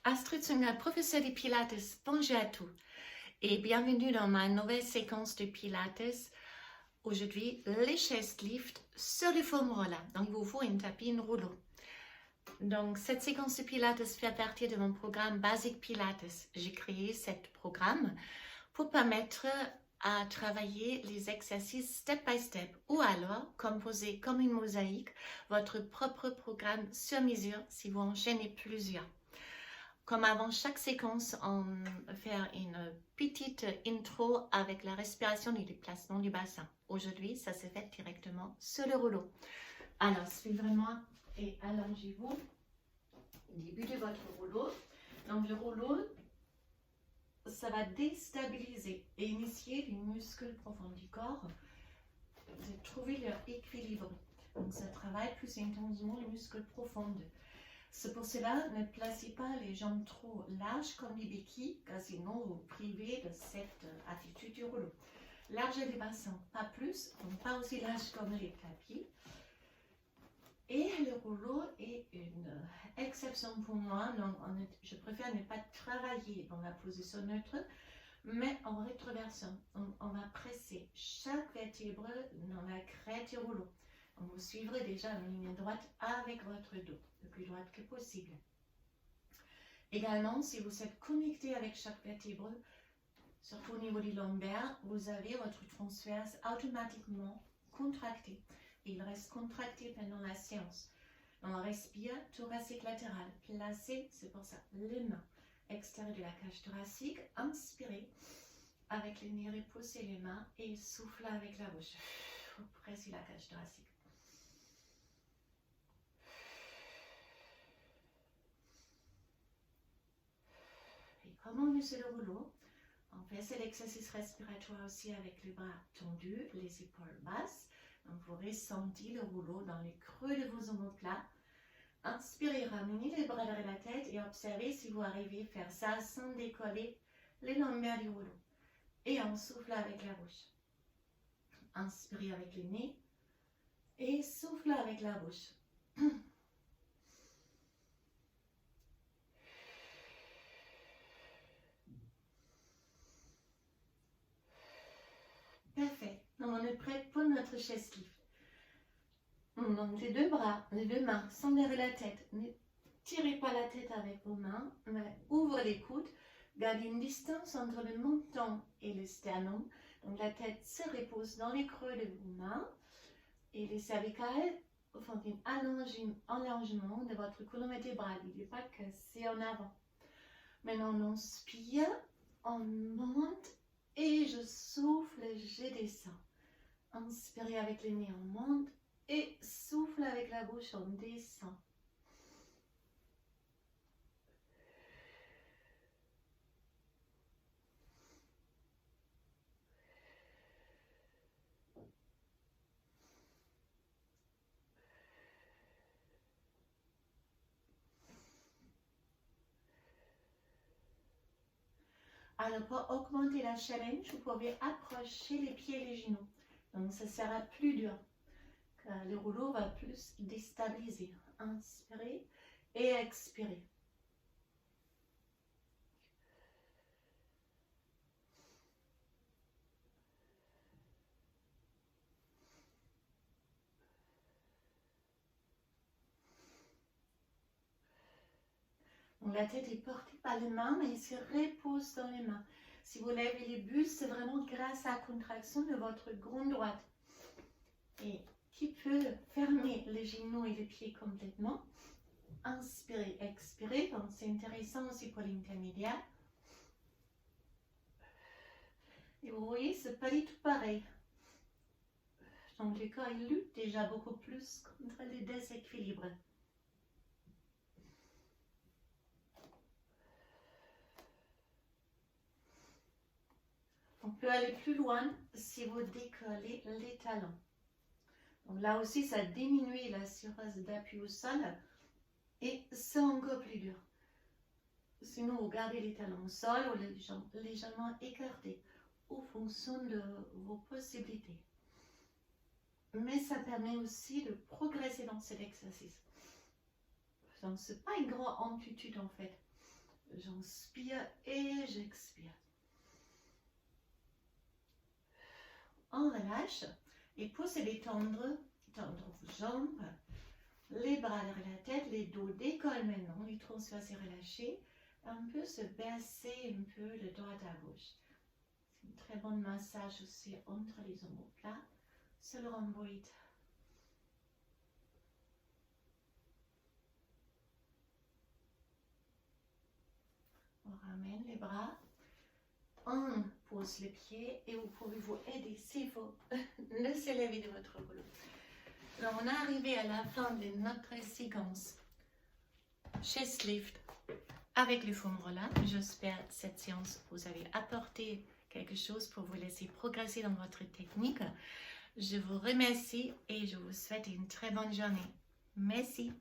Astrid Singer, professeur de Pilates, bonjour à tous et bienvenue dans ma nouvelle séquence de Pilates. Aujourd'hui, les chaises lift sur les formes rollants. Donc, il vous faut un tapis, un rouleau. Donc, cette séquence de Pilates fait partie de mon programme Basic Pilates. J'ai créé ce programme pour permettre à travailler les exercices step by step ou alors composer comme une mosaïque votre propre programme sur mesure si vous enchaînez plusieurs. Comme avant chaque séquence, on va faire une petite intro avec la respiration et le déplacement du bassin. Aujourd'hui, ça se fait directement sur le rouleau. Alors, suivez-moi et allongez-vous au début de votre rouleau. Donc, le rouleau, ça va déstabiliser et initier les muscles profonds du corps de trouver leur équilibre. Donc, ça travaille plus intensément les muscles profonds. C'est pour cela, ne placez pas les jambes trop larges comme des béquilles, car sinon vous privez de cette attitude du rouleau. Largeur du bassin, pas plus, donc pas aussi large comme les tapis. Et le rouleau est une exception pour moi, donc je préfère ne pas travailler dans la position neutre, mais en rétroversion. On va presser chaque vertèbre dans la crête du rouleau. Vous suivrez déjà une ligne droite avec votre dos, le plus droite que possible. Également, si vous êtes connecté avec chaque vertèbre, surtout au niveau du lombaire, vous avez votre transverse automatiquement contracté. Il reste contracté pendant la séance. On respire thoracique latéral. Placez, c'est pour ça, les mains extérieures de la cage thoracique. Inspirez avec le nez, repoussez les mains et soufflez avec la bouche. Vous pressez la cage thoracique. Comme on est sur le rouleau, on fait cet exercice respiratoire aussi avec les bras tendus, les épaules basses. Donc vous ressentez le rouleau dans les creux de vos omoplates. Inspirez, ramenez les bras derrière la tête et observez si vous arrivez à faire ça sans décoller les lombaires du rouleau. Et on souffle avec la bouche. Inspirez avec le nez et souffle avec la bouche. Parfait. Donc on est prêt pour notre chaise lift. Donc les deux bras, les deux mains sont derrière la tête. Ne tirez pas la tête avec vos mains, mais ouvrez les coudes. Gardez une distance entre le menton et le sternum. Donc la tête se repose dans les creux de vos mains. Et les cervicales font un allongement de votre colonne vertébrale. N'oubliez pas que c'est en avant. Maintenant on inspire, on monte et je souffle, je descends. Inspirez avec le nez, on monte. Et souffle avec la bouche, on descend. Alors pour augmenter la challenge, vous pouvez approcher les pieds et les genoux. Donc ça sera plus dur. Car le rouleau va plus déstabiliser. Inspirez et expirez. Donc la tête est portée par les mains, mais il se repose dans les mains. Si vous levez les bustes, c'est vraiment grâce à la contraction de votre grande droite. Et qui peut fermer les genoux et les pieds complètement. Inspirez, expirez. Donc c'est intéressant aussi pour l'intermédiaire. Et vous voyez, c'est pas du tout pareil. Donc le corps il lutte déjà beaucoup plus contre les déséquilibres. On peut aller plus loin si vous décollez les talons. Donc là aussi, ça diminue la surface d'appui au sol et c'est encore plus dur. Sinon, vous gardez les talons au sol ou les jambes légèrement écartées en fonction de vos possibilités. Mais ça permet aussi de progresser dans cet exercice. Donc, ce n'est pas une grande amplitude en fait. J'inspire et j'expire. On relâche et poussez détendre vos jambes, les bras derrière la tête, les dos décollent maintenant, les transverses sont relâchés. Un peu se baisser un peu de droite à gauche. C'est un très bon massage aussi entre les omoplates, sur le rhomboïde. On ramène les bras, on pose les pieds et vous pouvez vous aider s'il faut. Laissez lever de votre boulot. Alors on est arrivé à la fin de notre séquence chest lift avec le foam roller. J'espère que cette séance vous avez apporté quelque chose pour vous laisser progresser dans votre technique. Je vous remercie et je vous souhaite une très bonne journée. Merci.